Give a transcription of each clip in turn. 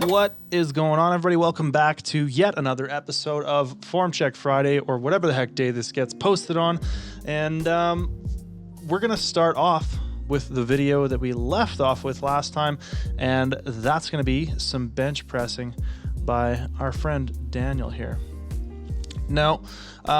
What is going on, everybody? Welcome back to yet another episode of Form Check Friday, or whatever the heck day this gets posted on. And we're going to start off with the video that we left off with last time, and that's going to be some bench pressing by our friend Daniel here. Now,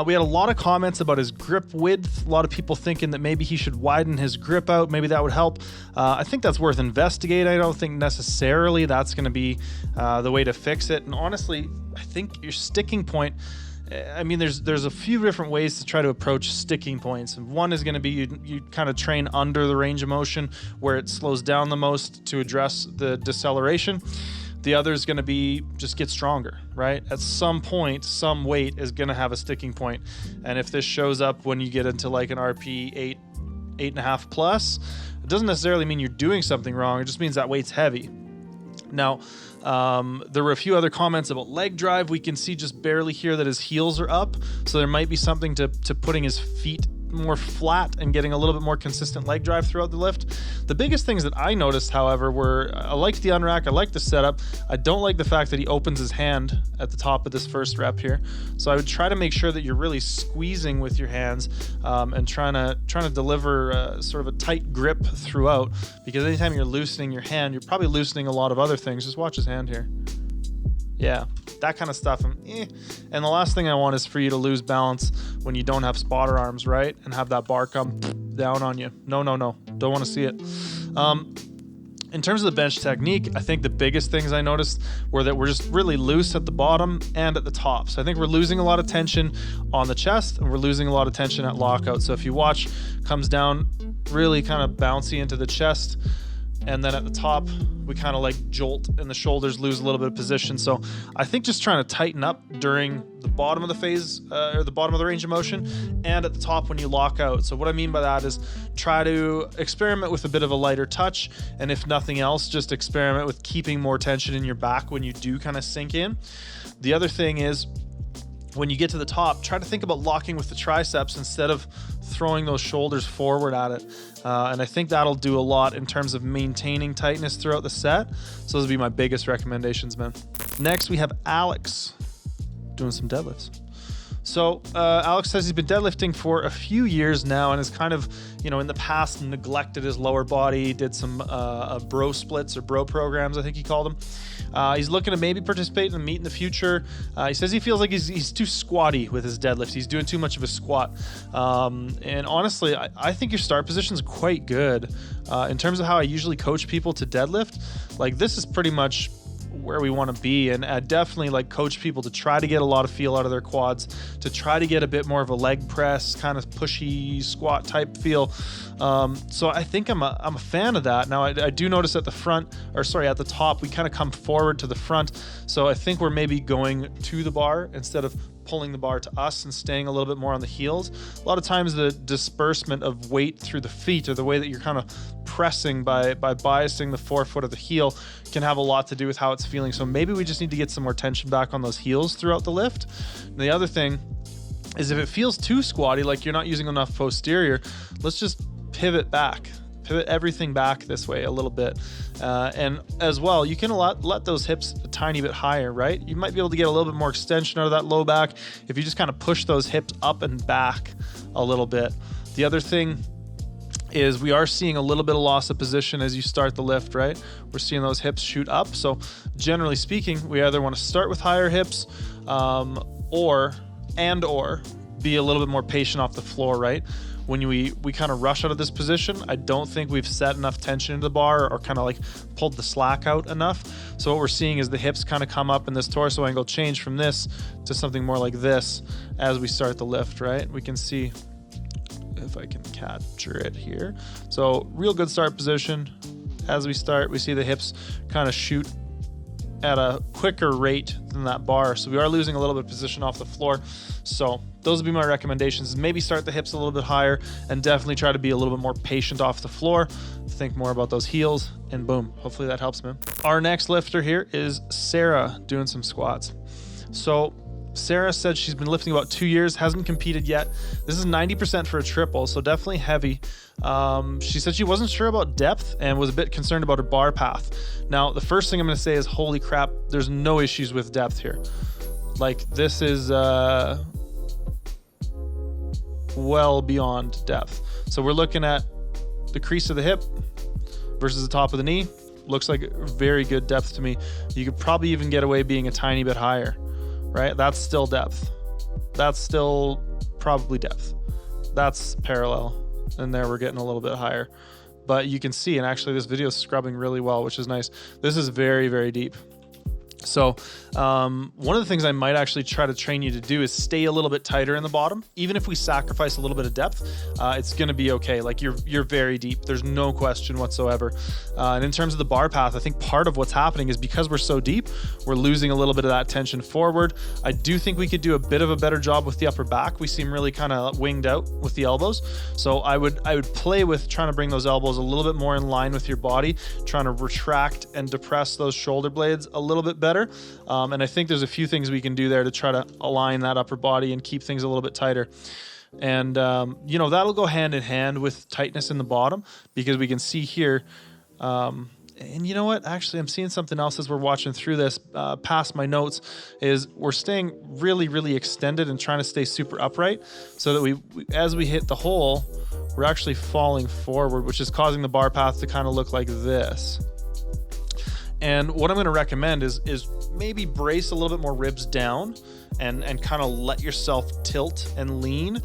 we had a lot of comments about his grip width. A lot of people thinking that maybe he should widen his grip out. Maybe that would help. I think that's worth investigating. I don't think necessarily that's going to be the way to fix it. And honestly, I think your sticking point, I mean, there's a few different ways to try to approach sticking points. And one is going to be you kind of train under the range of motion where it slows down the most to address the deceleration. The other is going to be just get stronger, right? At some point, some weight is going to have a sticking point. And if this shows up when you get into like an RP 8.5 plus, it doesn't necessarily mean you're doing something wrong. It just means that weight's heavy. Now, there were a few other comments about leg drive. We can see just barely here that his heels are up. So there might be something to putting his feet more flat and getting a little bit more consistent leg drive throughout the lift. The biggest things that I noticed, however, were I liked the unrack, I liked the setup. I don't like the fact that he opens his hand at the top of this first rep here. So I would try to make sure that you're really squeezing with your hands and trying to deliver sort of a tight grip throughout, because anytime you're loosening your hand, you're probably loosening a lot of other things. Just watch his hand here. Yeah, that kind of stuff. And the last thing I want is for you to lose balance when you don't have spotter arms, right? And have that bar come down on you. No. Don't want to see it. In terms of the bench technique, I think the biggest things I noticed were that we're just really loose at the bottom and at the top. So I think we're losing a lot of tension on the chest and we're losing a lot of tension at lockout. So if you watch, comes down really kind of bouncy into the chest. And then at the top, we kind of like jolt and the shoulders lose a little bit of position. So I think just trying to tighten up during the bottom of the phase or the bottom of the range of motion and at the top when you lock out. So what I mean by that is try to experiment with a bit of a lighter touch. And if nothing else, just experiment with keeping more tension in your back when you do kind of sink in. The other thing is when you get to the top, try to think about locking with the triceps instead of throwing those shoulders forward at it. And I think that'll do a lot in terms of maintaining tightness throughout the set. So those would be my biggest recommendations, man. Next, we have Alex doing some deadlifts. So Alex says he's been deadlifting for a few years now and has kind of, in the past neglected his lower body, did some bro splits or bro programs, I think he called them. He's looking to maybe participate in a meet in the future. He says he feels like he's too squatty with his deadlift. He's doing too much of a squat. And honestly, I think your start position is quite good. In terms of how I usually coach people to deadlift, like this is pretty much where we want to be, and I definitely like coach people to try to get a lot of feel out of their quads, to try to get a bit more of a leg press, kind of pushy squat type feel. So I think I'm a fan of that. Now I do notice at the top, we kind of come forward to the front. So I think we're maybe going to the bar instead of pulling the bar to us and staying a little bit more on the heels. A lot of times the disbursement of weight through the feet, or the way that you're kind of pressing by biasing the forefoot of the heel, can have a lot to do with how it's feeling. So maybe we just need to get some more tension back on those heels throughout the lift. And the other thing is if it feels too squatty, like you're not using enough posterior, let's just pivot everything back this way a little bit. And as well, you can let those hips a tiny bit higher, right? You might be able to get a little bit more extension out of that low back if you just kind of push those hips up and back a little bit. The other thing is we are seeing a little bit of loss of position as you start the lift, right? We're seeing those hips shoot up. So generally speaking, we either want to start with higher hips or be a little bit more patient off the floor, right? When we kind of rush out of this position, I don't think we've set enough tension into the bar or kind of like pulled the slack out enough. So what we're seeing is the hips kind of come up and this torso angle change from this to something more like this as we start the lift, right? We can see if I can capture it here. So real good start position. As we start, we see the hips kind of shoot at a quicker rate than that bar. So we are losing a little bit of position off the floor. So those would be my recommendations. Maybe start the hips a little bit higher and definitely try to be a little bit more patient off the floor. Think more about those heels and boom, hopefully that helps, man. Our next lifter here is Sarah doing some squats. So Sarah said she's been lifting about 2 years, hasn't competed yet. This is 90% for a triple, so definitely heavy. She said she wasn't sure about depth and was a bit concerned about her bar path. Now, the first thing I'm going to say is, holy crap, there's no issues with depth here. Like, this is well beyond depth. So we're looking at the crease of the hip versus the top of the knee. Looks like very good depth to me. You could probably even get away being a tiny bit higher, right? That's still depth. That's still probably depth. That's parallel. And there we're getting a little bit higher. But you can see, and actually this video is scrubbing really well, which is nice. This is very, very deep. So one of the things I might actually try to train you to do is stay a little bit tighter in the bottom. Even if we sacrifice a little bit of depth, it's going to be okay. Like you're very deep. There's no question whatsoever. And in terms of the bar path, I think part of what's happening is because we're so deep, we're losing a little bit of that tension forward. I do think we could do a bit of a better job with the upper back. We seem really kind of winged out with the elbows. So I would play with trying to bring those elbows a little bit more in line with your body, trying to retract and depress those shoulder blades a little bit better. And I think there's a few things we can do there to try to align that upper body and keep things a little bit tighter. And, you know, that'll go hand in hand with tightness in the bottom, because we can see here. And you know what? Actually, I'm seeing something else as we're watching through this past my notes is we're staying really, really extended and trying to stay super upright so that we as we hit the hole, we're actually falling forward, which is causing the bar path to kind of look like this. And what I'm going to recommend is maybe brace a little bit more ribs down and kind of let yourself tilt and lean,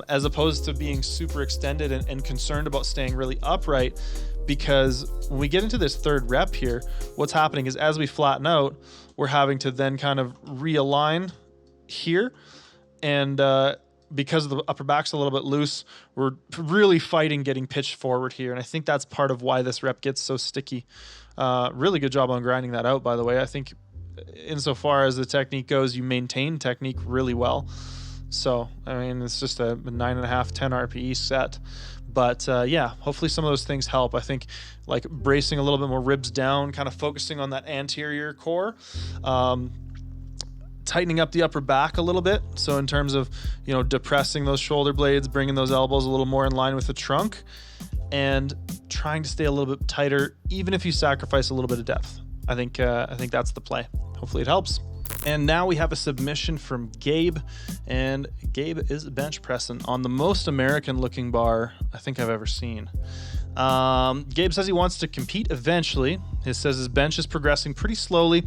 as opposed to being super extended and concerned about staying really upright. Because when we get into this third rep here, what's happening is as we flatten out, we're having to then kind of realign here. And because the upper back's a little bit loose, we're really fighting getting pitched forward here. And I think that's part of why this rep gets so sticky. Really good job on grinding that out, by the way. I think insofar as the technique goes, you maintain technique really well. So, I mean, it's just a 9.5, 10 RPE set. But yeah, hopefully some of those things help. I think like bracing a little bit more ribs down, kind of focusing on that anterior core, tightening up the upper back a little bit. So in terms of, you know, depressing those shoulder blades, bringing those elbows a little more in line with the trunk, and trying to stay a little bit tighter, even if you sacrifice a little bit of depth. I think that's the play. Hopefully it helps. And now we have a submission from Gabe, and Gabe is bench pressing on the most American looking bar I think I've ever seen. Gabe says he wants to compete eventually. He says his bench is progressing pretty slowly.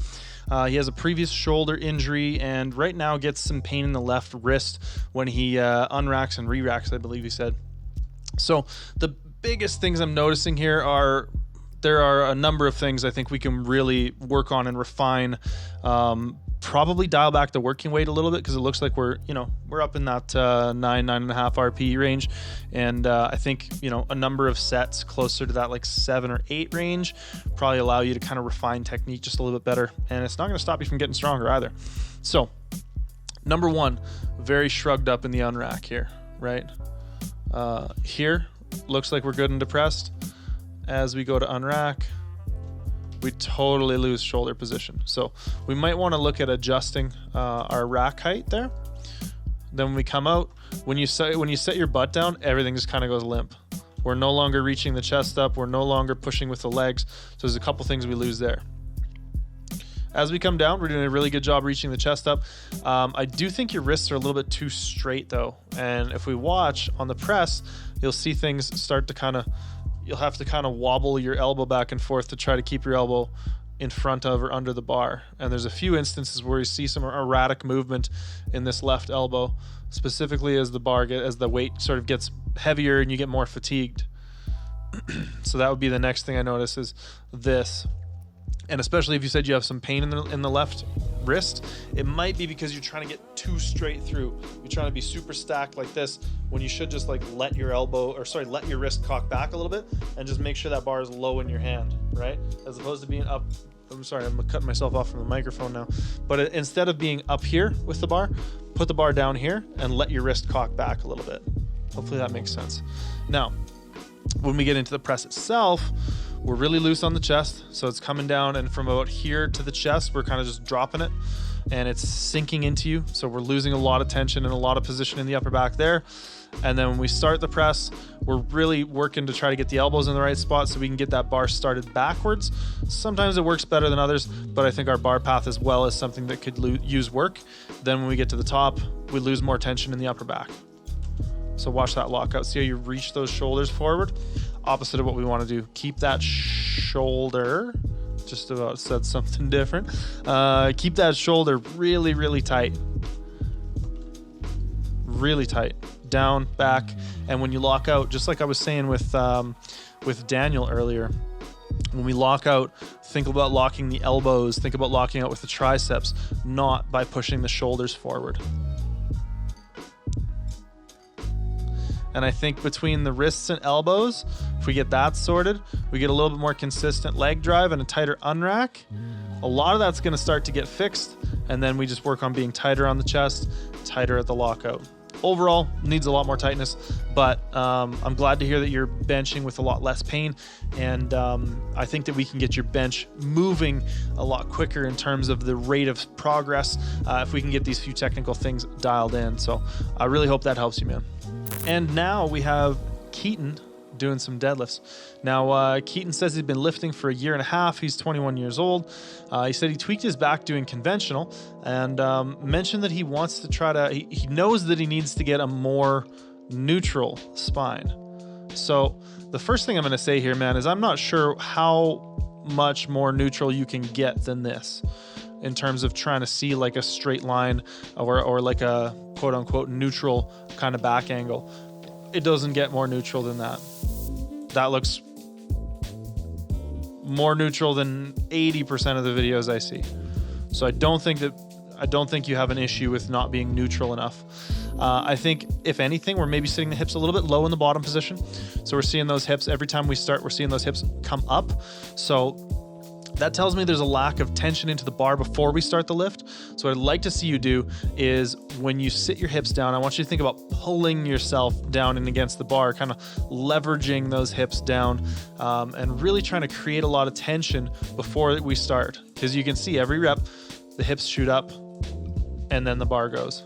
He has a previous shoulder injury and right now gets some pain in the left wrist when he unracks and re-racks, I believe he said. So the biggest things I'm noticing here are there are a number of things I think we can really work on and refine. Probably dial back the working weight a little bit because it looks like we're up in that 9.5 RPE range, and I think a number of sets closer to that like 7 or 8 range probably allow you to kind of refine technique just a little bit better, and it's not going to stop you from getting stronger either. So number one, very shrugged up in the unrack here, right? Here looks like we're good and depressed. As we go to unrack, we totally lose shoulder position. So we might want to look at adjusting our rack height there. Then when we come out, when you set your butt down, everything just kind of goes limp. We're no longer reaching the chest up. We're no longer pushing with the legs. So there's a couple things we lose there. As we come down, we're doing a really good job reaching the chest up. I do think your wrists are a little bit too straight though. And if we watch on the press, you'll see things start to you'll have to kind of wobble your elbow back and forth to try to keep your elbow in front of or under the bar. And there's a few instances where you see some erratic movement in this left elbow, specifically as the weight sort of gets heavier and you get more fatigued. So that would be the next thing I notice is this. And especially if you said you have some pain in the left wrist, it might be because you're trying to get too straight through. You're trying to be super stacked like this when you should just like let your wrist cock back a little bit and just make sure that bar is low in your hand, right? As opposed to being up. I'm sorry, I'm cutting myself off from the microphone now. But instead of being up here with the bar, put the bar down here and let your wrist cock back a little bit. Hopefully that makes sense. Now, when we get into the press itself, we're really loose on the chest. So it's coming down, and from about here to the chest, we're kind of just dropping it and it's sinking into you. So we're losing a lot of tension and a lot of position in the upper back there. And then when we start the press, we're really working to try to get the elbows in the right spot so we can get that bar started backwards. Sometimes it works better than others, but I think our bar path as well is something that could use work. Then when we get to the top, we lose more tension in the upper back. So watch that lockout. See how you reach those shoulders forward? Opposite of what we want to do. Keep that shoulder, just about said something different. Keep that shoulder really, really tight. Really tight. Down, back, and when you lock out, just like I was saying with Daniel earlier, when we lock out, think about locking the elbows, think about locking out with the triceps, not by pushing the shoulders forward. And I think between the wrists and elbows, if we get that sorted, we get a little bit more consistent leg drive and a tighter unrack. A lot of that's going to start to get fixed, and then we just work on being tighter on the chest, tighter at the lockout. Overall, needs a lot more tightness, but I'm glad to hear that you're benching with a lot less pain, and I think that we can get your bench moving a lot quicker in terms of the rate of progress if we can get these few technical things dialed in. So I really hope that helps you, man. And now we have Keaton doing some deadlifts. Now, Keaton says he's been lifting for a year and a half. He's 21 years old. He said he tweaked his back doing conventional and mentioned that he wants to try to, he knows that he needs to get a more neutral spine. So the first thing I'm going to say here, man, is I'm not sure how much more neutral you can get than this in terms of trying to see like a straight line or like a quote unquote neutral kind of back angle. It doesn't get more neutral than that. That looks more neutral than 80% of the videos I see. So I don't think you have an issue with not being neutral enough. I think if anything, we're maybe sitting the hips a little bit low in the bottom position. So we're seeing those hips every time we start, we're seeing those hips come up. So that tells me there's a lack of tension into the bar before we start the lift. So what I'd like to see you do is when you sit your hips down, I want you to think about pulling yourself down and against the bar, kind of leveraging those hips down and really trying to create a lot of tension before we start. Because you can see every rep, the hips shoot up and then the bar goes.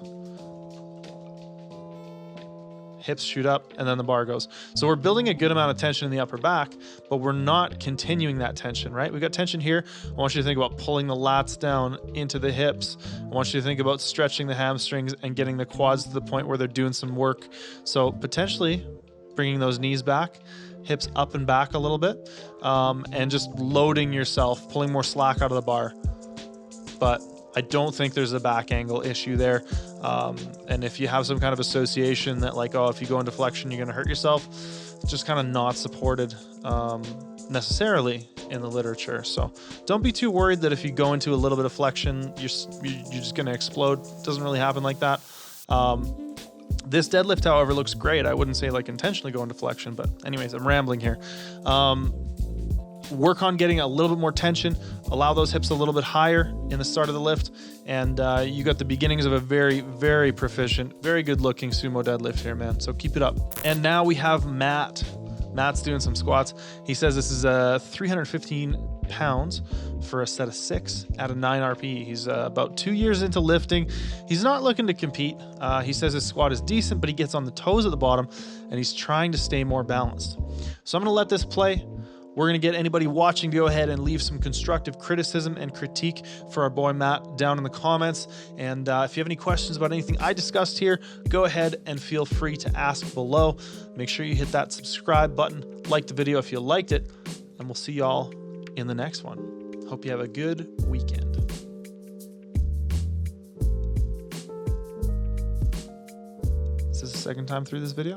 Hips shoot up and then the bar goes. So we're building a good amount of tension in the upper back, but we're not continuing that tension, right? We got tension here. I want you to think about pulling the lats down into the hips. I want you to think about stretching the hamstrings and getting the quads to the point where they're doing some work. So potentially bringing those knees back, hips up and back a little bit, and just loading yourself, pulling more slack out of the bar. But I don't think there's a back angle issue there. And if you have some kind of association that like, oh, if you go into flexion, you're going to hurt yourself, it's just kind of not supported necessarily in the literature. So don't be too worried that if you go into a little bit of flexion, you're just going to explode. It doesn't really happen like that. This deadlift, however, looks great. I wouldn't say like intentionally go into flexion, but anyways, I'm rambling here. Work on getting a little bit more tension, allow those hips a little bit higher in the start of the lift, and you got the beginnings of a very, very proficient, very good looking sumo deadlift here, man. So keep it up. And now we have Matt. Matt's doing some squats. He says this is 315 pounds for a set of 6 at a 9 RPE. He's about 2 years into lifting. He's not looking to compete. He says his squat is decent, but he gets on the toes at the bottom and he's trying to stay more balanced. So I'm going to let this play. We're going to get anybody watching to go ahead and leave some constructive criticism and critique for our boy Matt down in the comments. And if you have any questions about anything I discussed here, go ahead and feel free to ask below. Make sure you hit that subscribe button, like the video if you liked it, and we'll see y'all in the next one. Hope you have a good weekend. Is this the second time through this video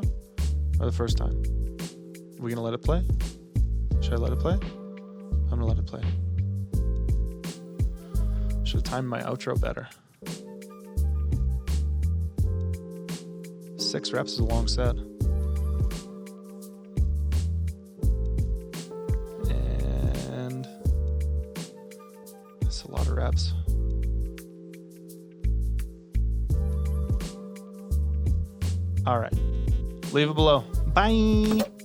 or the first time? Are we going to let it play? Should I let it play? I'm gonna let it play. Should have timed my outro better. 6 reps is a long set. And that's a lot of reps. All right, leave it below. Bye.